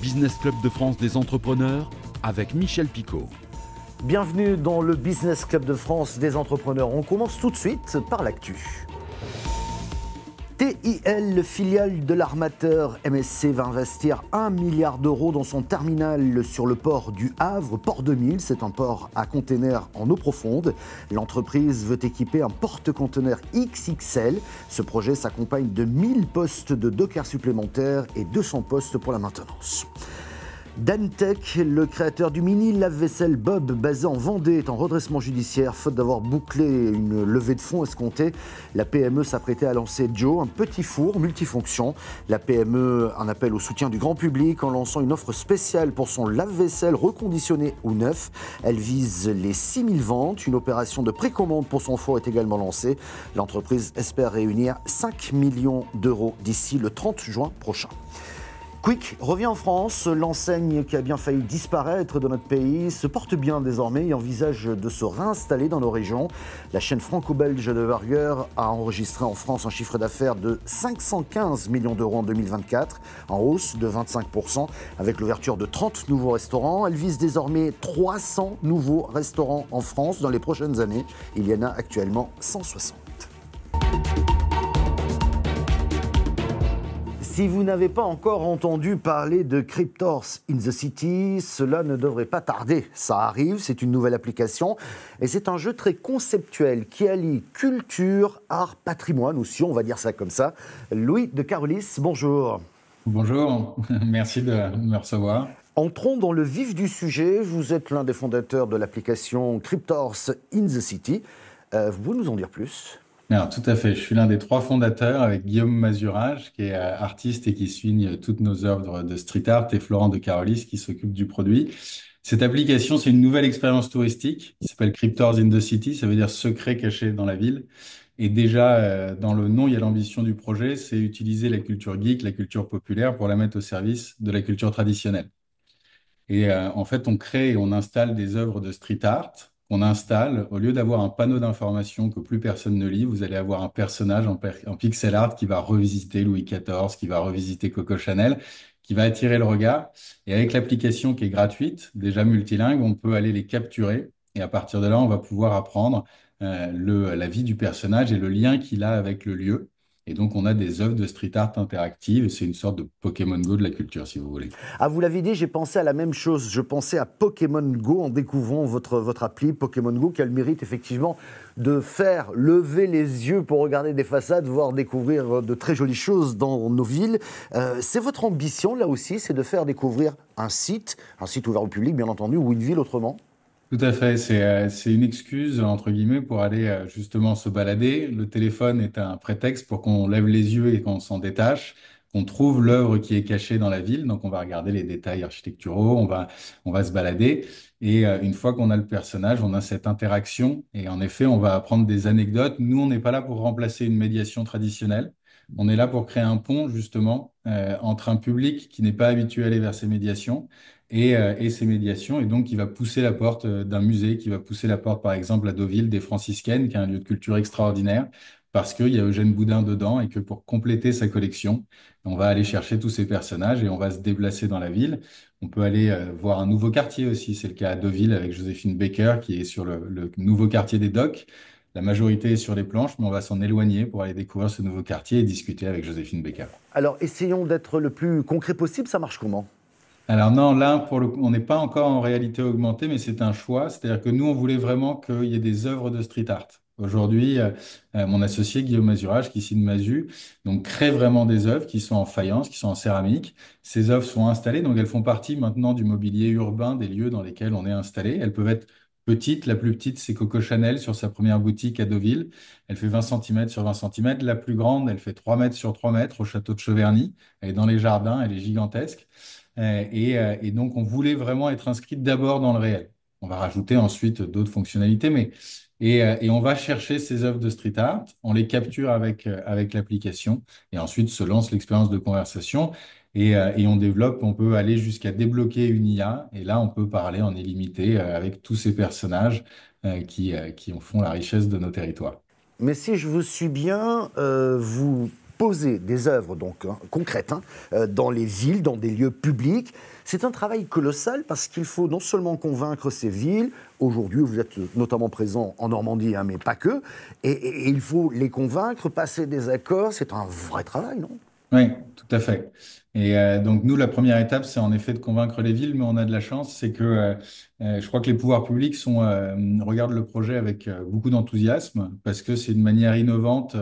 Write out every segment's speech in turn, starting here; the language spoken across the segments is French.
Business Club de France des entrepreneurs avec Michel Picot. Bienvenue dans le Business Club de France des entrepreneurs. On commence tout de suite par l'actu. TIL, filiale de l'armateur MSC, va investir 1 milliard d'euros dans son terminal sur le port du Havre, Port 2000. C'est un port à containers en eau profonde. L'entreprise veut équiper un porte-conteneurs XXL. Ce projet s'accompagne de 1000 postes de dockers supplémentaires et 200 postes pour la maintenance. Dantec, le créateur du mini lave-vaisselle Bob, basé en Vendée, est en redressement judiciaire faute d'avoir bouclé une levée de fonds escomptée. La PME s'apprêtait à lancer Joe, un petit four multifonction. La PME en appelle au soutien du grand public en lançant une offre spéciale pour son lave-vaisselle reconditionné ou neuf. Elle vise les 6000 ventes. Une opération de précommande pour son four est également lancée. L'entreprise espère réunir 5 millions d'euros d'ici le 30 juin prochain. Quick revient en France. L'enseigne qui a bien failli disparaître de notre pays se porte bien désormais et envisage de se réinstaller dans nos régions. La chaîne franco-belge de burger a enregistré en France un chiffre d'affaires de 515 millions d'euros en 2024, en hausse de 25%, avec l'ouverture de 30 nouveaux restaurants. Elle vise désormais 300 nouveaux restaurants en France dans les prochaines années. Il y en a actuellement 160. Si vous n'avez pas encore entendu parler de Cryptors in the City, cela ne devrait pas tarder. Ça arrive, c'est une nouvelle application et c'est un jeu très conceptuel qui allie culture, art, patrimoine aussi, on va dire ça comme ça. Louis de Carolis, bonjour. Bonjour, merci de me recevoir. Entrons dans le vif du sujet. Vous êtes l'un des fondateurs de l'application Cryptors in the City. Vous pouvez nous en dire plus ? Alors, tout à fait, je suis l'un des 3 fondateurs avec Guillaume Mazurage, qui est artiste et qui signe toutes nos œuvres de street art, et Florent de Carolis, qui s'occupe du produit. Cette application, c'est une nouvelle expérience touristique qui s'appelle Cryptors in the City, ça veut dire secret caché dans la ville. Et déjà, dans le nom, il y a l'ambition du projet, c'est utiliser la culture geek, la culture populaire, pour la mettre au service de la culture traditionnelle. Et en fait, on crée et on installe des œuvres de street art qu'on installe. Au lieu d'avoir un panneau d'information que plus personne ne lit, vous allez avoir un personnage en pixel art qui va revisiter Louis XIV, qui va revisiter Coco Chanel, qui va attirer le regard. Et avec l'application qui est gratuite, déjà multilingue, on peut aller les capturer. Et à partir de là, on va pouvoir apprendre la vie du personnage et le lien qu'il a avec le lieu. Et donc, on a des œuvres de street art interactives. C'est une sorte de Pokémon Go de la culture, si vous voulez. Ah, vous l'avez dit, j'ai pensé à la même chose. Je pensais à Pokémon Go en découvrant votre appli Pokémon Go, qui a le mérite effectivement de faire lever les yeux pour regarder des façades, voire découvrir de très jolies choses dans nos villes. C'est votre ambition, là aussi, c'est de faire découvrir un site ouvert au public, bien entendu, ou une ville autrement ? Tout à fait, c'est une excuse, entre guillemets, pour aller justement se balader. Le téléphone est un prétexte pour qu'on lève les yeux et qu'on s'en détache, qu'on trouve l'œuvre qui est cachée dans la ville. Donc on va regarder les détails architecturaux, on va se balader. Et une fois qu'on a le personnage, on a cette interaction. Et en effet, on va apprendre des anecdotes. Nous, on n'est pas là pour remplacer une médiation traditionnelle. On est là pour créer un pont, justement, entre un public qui n'est pas habitué à aller vers ces médiations et ces médiations, et donc qui va pousser la porte d'un musée, qui va pousser la porte, par exemple, à Deauville, des Franciscaines, qui est un lieu de culture extraordinaire, parce qu'il y a Eugène Boudin dedans, et que pour compléter sa collection, on va aller chercher tous ces personnages et on va se déplacer dans la ville. On peut aller voir un nouveau quartier aussi, c'est le cas à Deauville avec Joséphine Baker, qui est sur le nouveau quartier des Docks. La majorité est sur les planches, mais on va s'en éloigner pour aller découvrir ce nouveau quartier et discuter avec Joséphine Baker. Alors, essayons d'être le plus concret possible. Ça marche comment ? Alors non, là, on n'est pas encore en réalité augmentée, mais c'est un choix. C'est-à-dire que nous, on voulait vraiment qu'il y ait des œuvres de street art. Aujourd'hui, mon associé Guillaume Mazurage, qui signe Mazu, donc crée vraiment des œuvres qui sont en faïence, qui sont en céramique. Ces œuvres sont installées, donc elles font partie maintenant du mobilier urbain des lieux dans lesquels on est installé. Elles peuvent être petites. La plus petite, c'est Coco Chanel sur sa première boutique à Deauville. Elle fait 20 cm sur 20 cm. La plus grande, elle fait 3 mètres sur 3 mètres au château de Cheverny. Elle est dans les jardins, elle est gigantesque. Et donc, on voulait vraiment être inscrit d'abord dans le réel. On va rajouter ensuite d'autres fonctionnalités, et on va chercher ces œuvres de street art, on les capture avec l'application, et ensuite se lance l'expérience de conversation, et on développe, on peut aller jusqu'à débloquer une IA, et là, on peut parler en illimité avec tous ces personnages qui font la richesse de nos territoires. Mais si je vous suis bien, vous poser des œuvres donc concrètes dans les villes, dans des lieux publics. C'est un travail colossal parce qu'il faut non seulement convaincre ces villes, aujourd'hui vous êtes notamment présent en Normandie, mais pas que, et il faut les convaincre, passer des accords, c'est un vrai travail, non ? Oui, tout à fait. Et donc nous, la première étape, c'est en effet de convaincre les villes, mais on a de la chance, c'est que je crois que les pouvoirs publics regardent le projet avec beaucoup d'enthousiasme, parce que c'est une manière innovante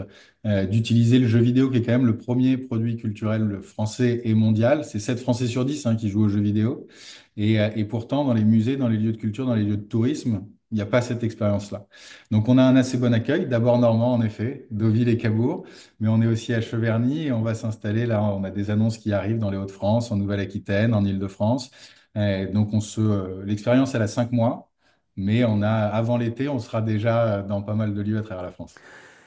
d'utiliser le jeu vidéo, qui est quand même le premier produit culturel français et mondial. C'est 7 Français sur 10 qui jouent aux jeux vidéo. Et pourtant, dans les musées, dans les lieux de culture, dans les lieux de tourisme, il n'y a pas cette expérience-là. Donc on a un assez bon accueil, d'abord normand en effet, Deauville et Cabourg, mais on est aussi à Cheverny et on va s'installer là, on a des annonces qui arrivent dans les Hauts-de-France, en Nouvelle-Aquitaine, en Île-de-France. Donc l'expérience elle a 5 mois, mais avant l'été, on sera déjà dans pas mal de lieux à travers la France.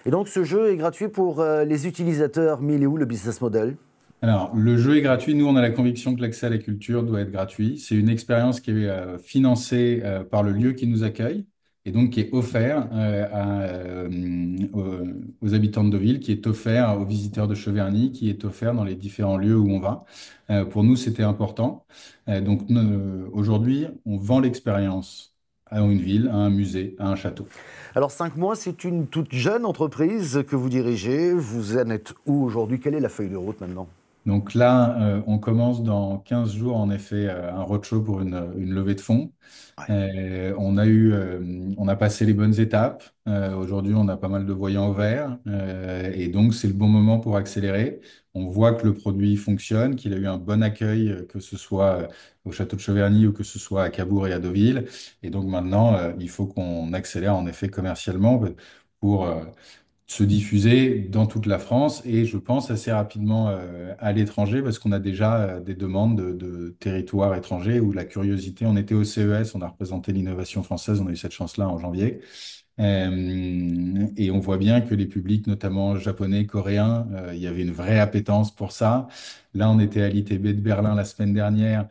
Et donc ce jeu est gratuit pour les utilisateurs, mais il est où le business model ? Alors, le jeu est gratuit. Nous, on a la conviction que l'accès à la culture doit être gratuit. C'est une expérience qui est financée par le lieu qui nous accueille et donc qui est offert aux habitants de Deauville, qui est offert aux visiteurs de Cheverny, qui est offert dans les différents lieux où on va. Pour nous, c'était important. Aujourd'hui, on vend l'expérience à une ville, à un musée, à un château. Alors 5 mois, c'est une toute jeune entreprise que vous dirigez. Vous en êtes où aujourd'hui ? Quelle est la feuille de route maintenant ? Donc là, on commence dans 15 jours, en effet, un roadshow pour une levée de fonds. On a passé les bonnes étapes. Aujourd'hui, on a pas mal de voyants au vert. Et donc, c'est le bon moment pour accélérer. On voit que le produit fonctionne, qu'il a eu un bon accueil, que ce soit au château de Cheverny ou que ce soit à Cabourg et à Deauville. Et donc maintenant, il faut qu'on accélère, en effet, commercialement pour se diffuser dans toute la France et je pense assez rapidement à l'étranger parce qu'on a déjà des demandes de territoires étrangers où la curiosité, on était au CES, on a représenté l'innovation française, on a eu cette chance-là en janvier. Et on voit bien que les publics, notamment japonais, coréens, il y avait une vraie appétence pour ça. Là, on était à l'ITB de Berlin la semaine dernière.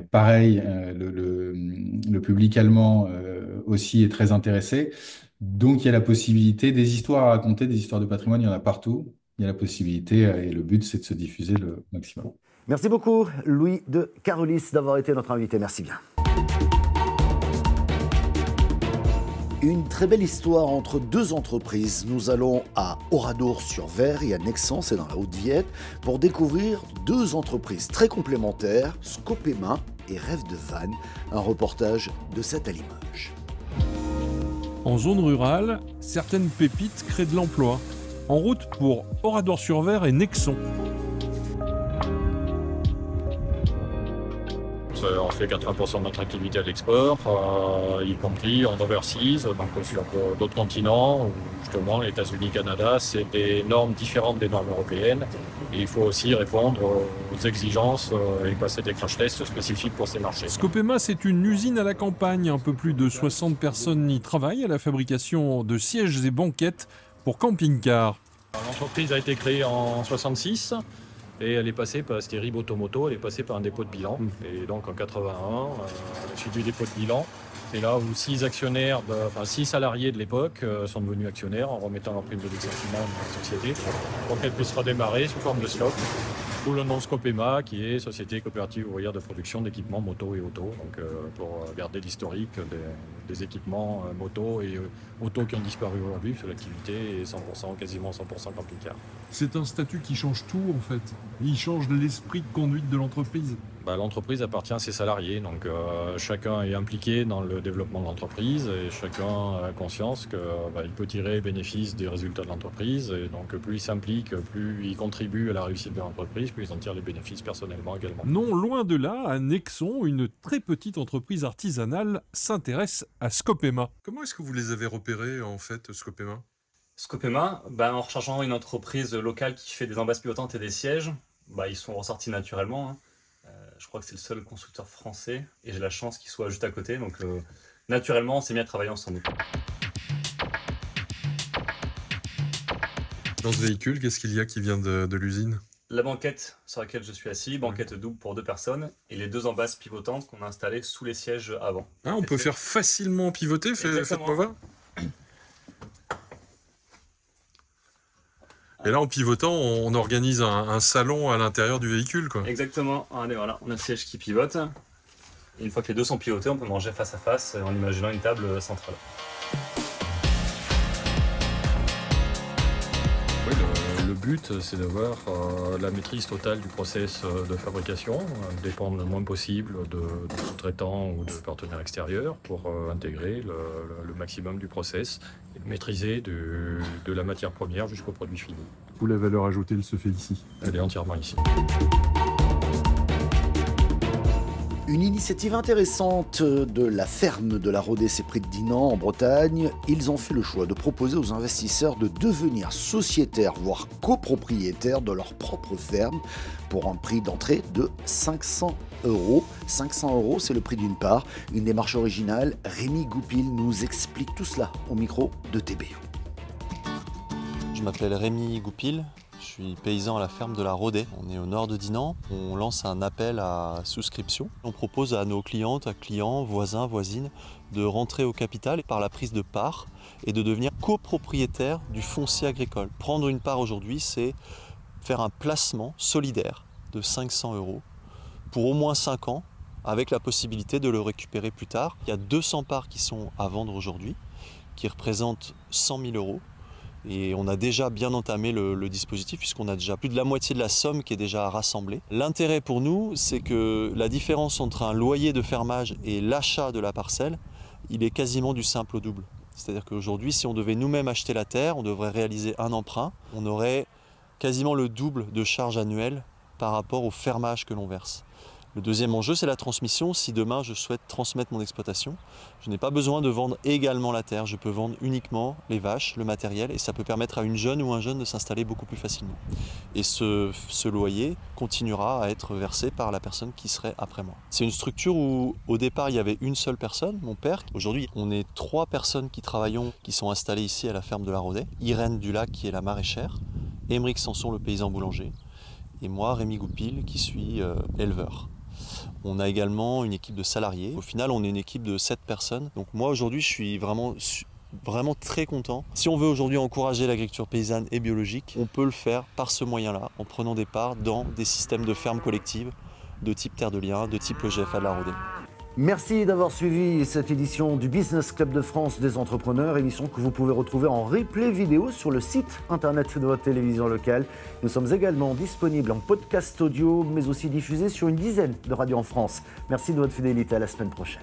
Pareil, le public allemand aussi est très intéressé. Donc, il y a la possibilité, des histoires à raconter, des histoires de patrimoine, il y en a partout. Il y a la possibilité et le but, c'est de se diffuser le maximum. Merci beaucoup, Louis de Carolis, d'avoir été notre invité. Merci bien. Une très belle histoire entre deux entreprises. Nous allons à Oradour-sur-Ver et à Nexans, c'est dans la Haute-Viette, pour découvrir deux entreprises très complémentaires, Scopema et Rêve de Vannes. Un reportage de Seth à Limoges. En zone rurale, certaines pépites créent de l'emploi. En route pour Oradour-sur-Ver et Nexans. On fait 80% de notre activité à l'export, y compris en overseas, donc sur d'autres continents, où justement les États-Unis, Canada, c'est des normes différentes des normes européennes. Et il faut aussi répondre aux exigences et passer des crash tests spécifiques pour ces marchés. Scopema, c'est une usine à la campagne. Un peu plus de 60 personnes y travaillent à la fabrication de sièges et banquettes pour camping-cars. L'entreprise a été créée en 1966. Et elle est passée par, c'était RIB Automoto, elle est passée par un dépôt de bilan. Et donc en 81, à la suite du dépôt de bilan, c'est là où 6 salariés de l'époque sont devenus actionnaires en remettant leur prime de licenciement dans la société pour qu'elle puisse redémarrer sous forme de SCOP. D'où le nom Scopema, qui est Société Coopérative Ouvrière de Production d'équipements moto et auto. Donc pour garder l'historique des équipements moto et auto qui ont disparu aujourd'hui, parce que l'activité est 100%, quasiment 100% camping-car. C'est un statut qui change tout en fait. Il change l'esprit de conduite de l'entreprise. L'entreprise appartient à ses salariés, donc chacun est impliqué dans le développement de l'entreprise et chacun a conscience qu'il peut tirer bénéfice des résultats de l'entreprise. Et donc plus il s'implique, plus il contribue à la réussite de l'entreprise, plus il en tire les bénéfices personnellement également. Non, loin de là, à Nexans, une très petite entreprise artisanale s'intéresse à Scopema. Comment est-ce que vous les avez repérés en fait, Scopema ? Scopema, en recherchant une entreprise locale qui fait des embasses pivotantes et des sièges, ils sont ressortis naturellement. Je crois que c'est le seul constructeur français et j'ai la chance qu'il soit juste à côté. Donc naturellement, on s'est mis à travailler ensemble. Dans ce véhicule, qu'est-ce qu'il y a qui vient de l'usine ? La banquette sur laquelle je suis assis, banquette double pour 2 personnes, et les 2 embasses pivotantes qu'on a installées sous les sièges avant. On peut faire facilement pivoter, faites-moi voir. Et là, en pivotant, on organise un salon à l'intérieur du véhicule, quoi. Exactement. Allez, voilà, on a le siège qui pivote. Et une fois que les deux sont pivotés, on peut manger face à face en imaginant une table centrale. Oui, le but, c'est d'avoir la maîtrise totale du process de fabrication, dépendre le moins possible de sous-traitants ou de partenaires extérieurs pour intégrer le maximum du process et maîtriser de la matière première jusqu'au produit fini. Où la valeur ajoutée, elle se fait ici. Elle est entièrement ici. Une initiative intéressante de la ferme de la Rodée, c'est près de Dinan en Bretagne. Ils ont fait le choix de proposer aux investisseurs de devenir sociétaires, voire copropriétaires de leur propre ferme pour un prix d'entrée de 500 €. 500 €, c'est le prix d'une part. Une démarche originale. Rémi Goupil nous explique tout cela au micro de TBO. Je m'appelle Rémi Goupil. Je suis paysan à la ferme de la Rodée. On est au nord de Dinan. On lance un appel à souscription. On propose à nos clientes, à clients, voisins, voisines de rentrer au capital par la prise de part et de devenir copropriétaire du foncier agricole. Prendre une part aujourd'hui, c'est faire un placement solidaire de 500 € pour au moins 5 ans avec la possibilité de le récupérer plus tard. Il y a 200 parts qui sont à vendre aujourd'hui, qui représentent 100 000 €. Et on a déjà bien entamé le dispositif puisqu'on a déjà plus de la moitié de la somme qui est déjà rassemblée. L'intérêt pour nous, c'est que la différence entre un loyer de fermage et l'achat de la parcelle, il est quasiment du simple au double. C'est-à-dire qu'aujourd'hui, si on devait nous-mêmes acheter la terre, on devrait réaliser un emprunt, on aurait quasiment le double de charges annuelles par rapport au fermage que l'on verse. Le deuxième enjeu, c'est la transmission. Si demain je souhaite transmettre mon exploitation, je n'ai pas besoin de vendre également la terre. Je peux vendre uniquement les vaches, le matériel, et ça peut permettre à une jeune ou un jeune de s'installer beaucoup plus facilement. Et ce loyer continuera à être versé par la personne qui serait après moi. C'est une structure où au départ il y avait une seule personne, mon père. Aujourd'hui, on est 3 personnes qui travaillons, qui sont installées ici à la ferme de la Rodée. Irène Dulac qui est la maraîchère, Émeric Sanson le paysan boulanger, et moi Rémi Goupil qui suis éleveur. On a également une équipe de salariés. Au final, on est une équipe de 7 personnes. Donc moi, aujourd'hui, je suis vraiment très content. Si on veut aujourd'hui encourager l'agriculture paysanne et biologique, on peut le faire par ce moyen-là, en prenant des parts dans des systèmes de fermes collectives de type Terre de Liens, de type le GFA de la Rodée. Merci d'avoir suivi cette édition du Business Club de France des entrepreneurs, émission que vous pouvez retrouver en replay vidéo sur le site internet de votre télévision locale. Nous sommes également disponibles en podcast audio, mais aussi diffusés sur une dizaine de radios en France. Merci de votre fidélité, à la semaine prochaine.